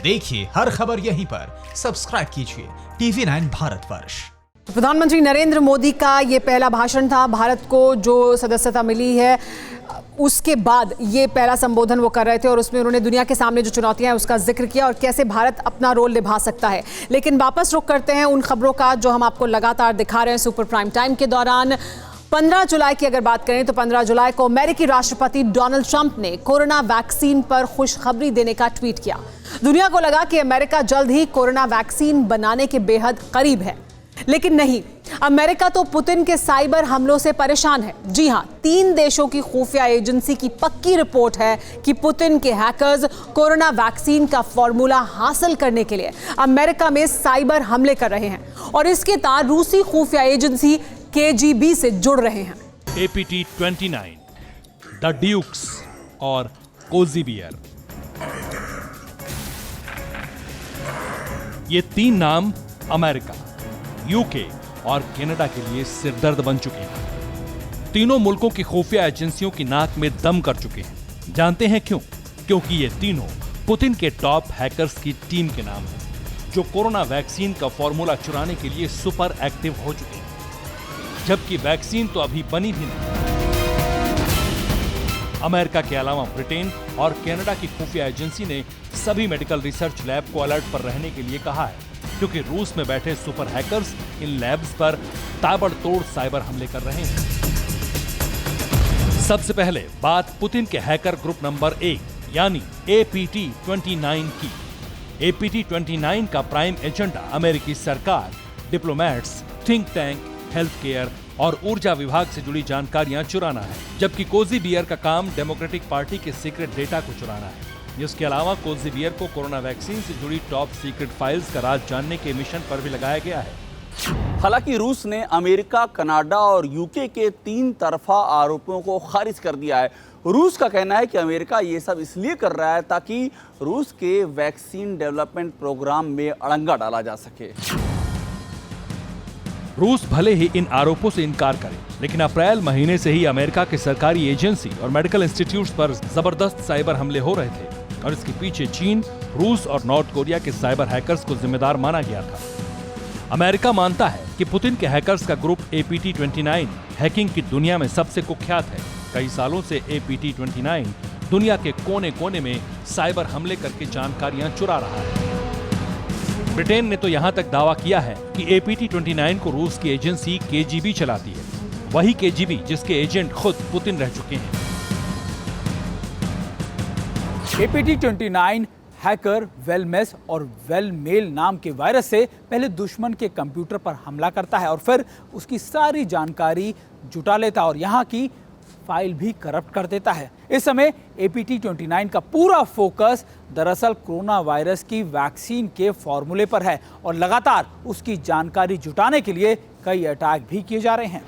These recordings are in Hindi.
देखिए हर खबर यहीं पर, सब्सक्राइब कीजिए TV9 भारतवर्ष। प्रधानमंत्री नरेंद्र मोदी का ये पहला भाषण था। भारत को जो सदस्यता मिली है उसके बाद ये पहला संबोधन वो कर रहे थे और उसमें उन्होंने दुनिया के सामने जो चुनौतियां हैं उसका जिक्र किया और कैसे भारत अपना रोल निभा सकता है। लेकिन वापस रुख करते हैं उन खबरों का जो हम आपको लगातार दिखा रहे हैं सुपर प्राइम टाइम के दौरान। 15 जुलाई की अगर बात करें तो 15 जुलाई को अमेरिकी राष्ट्रपति डोनाल्ड ट्रंप ने कोरोना वैक्सीन पर खुशखबरी देने का ट्वीट किया। दुनिया को लगा कि अमेरिका जल्द ही कोरोना वैक्सीन बनाने के बेहद करीब है, लेकिन नहीं, अमेरिका तो पुतिन के साइबर हमलों से परेशान है। जी हां, 3 देशों की खुफिया एजेंसी की पक्की रिपोर्ट है कि पुतिन के हैकर्स कोरोना वैक्सीन का फॉर्मूला हासिल करने के लिए अमेरिका में साइबर हमले कर रहे हैं और इसके तार रूसी खुफिया एजेंसी KGB से जुड़ रहे हैं। APT-29, द ड्यूक्स और कोजी बियर, ये 3 नाम अमेरिका, यूके और कनाडा के लिए सिरदर्द बन चुके हैं। तीनों मुल्कों की खुफिया एजेंसियों की नाक में दम कर चुके हैं। जानते हैं क्यों? क्योंकि ये तीनों पुतिन के टॉप हैकर्स की टीम के नाम हैं, जो कोरोना वैक्सीन का फॉर्मूला चुराने के लिए सुपर एक्टिव हो चुके हैं, जबकि वैक्सीन तो अभी बनी भी नहीं। अमेरिका के अलावा ब्रिटेन और कनाडा की खुफिया एजेंसी ने सभी मेडिकल रिसर्च लैब को अलर्ट पर रहने के लिए कहा है, क्योंकि रूस में बैठे सुपर हैकर्स इन लैब्स पर ताबड़तोड़ साइबर हमले कर रहे हैं। सबसे पहले बात पुतिन के हैकर ग्रुप नंबर 1 यानी APT-29 की। APT-29 का प्राइम एजेंडा अमेरिकी सरकार, diplomats, think tank, health care और ऊर्जा विभाग से जुड़ी जानकारियां चुराना है, जबकि कोजी बियर का काम डेमोक्रेटिक पार्टी के सीक्रेट डेटा को चुराना है। इसके अलावा कोजी बियर को कोरोना वैक्सीन से जुड़ी टॉप सीक्रेट फाइल्स का राज जानने के मिशन पर भी लगाया गया है। हालांकि रूस ने अमेरिका, कनाडा और यूके के 3 तरफा आरोपों को खारिज कर दिया है। रूस का कहना है कि अमेरिका ये सब इसलिए कर रहा है ताकि रूस के वैक्सीन डेवलपमेंट प्रोग्राम में अड़ंगा डाला जा सके। रूस भले ही इन आरोपों से इनकार करे, लेकिन अप्रैल महीने से ही अमेरिका के सरकारी एजेंसी और मेडिकल इंस्टीट्यूट्स पर जबरदस्त साइबर हमले हो रहे थे और इसके पीछे चीन, रूस और नॉर्थ कोरिया के साइबर हैकर्स को जिम्मेदार माना गया था। अमेरिका मानता है कि पुतिन के हैकर्स का ग्रुप APT-29 हैकिंग की दुनिया में सबसे कुख्यात है। कई सालों से APT-29 दुनिया के कोने कोने में साइबर हमले करके जानकारियां चुरा रहा है। ब्रिटेन ने तो यहां तक दावा किया है कि APT-29 को रूस की एजेंसी KGB चलाती है, वही KGB जिसके एजेंट खुद पुतिन रह चुके हैं। APT-29 हैकर वेलमेस और वेलमेल नाम के वायरस से पहले दुश्मन के कंप्यूटर पर हमला करता है और फिर उसकी सारी जानकारी जुटा लेता है और यहाँ की फाइल भी करप्ट कर देता है। इस समय APT-29 का पूरा फोकस दरअसल कोरोना वायरस की वैक्सीन के फॉर्मूले पर है और लगातार उसकी जानकारी जुटाने के लिए कई अटैक भी किए जा रहे हैं।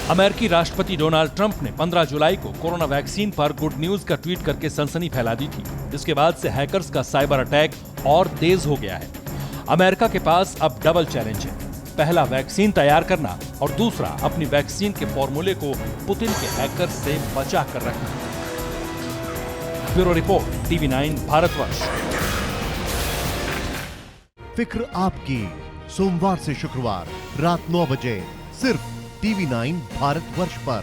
अमेरिकी राष्ट्रपति डोनाल्ड ट्रंप ने 15 जुलाई को कोरोना वैक्सीन पर गुड न्यूज का ट्वीट करके सनसनी फैला दी थी। इसके बाद से हैकर्स का साइबर अटैक और तेज हो गया है। अमेरिका के पास अब डबल चैलेंज है, पहला वैक्सीन तैयार करना और दूसरा अपनी वैक्सीन के फॉर्मूले को पुतिन के हैकर्स से बचा कर रखना। Bureau report TV9 Bharatvarsh. फिक्र आपकी, सोमवार से शुक्रवार रात 9 बजे सिर्फ TV9 भारतवर्ष पर।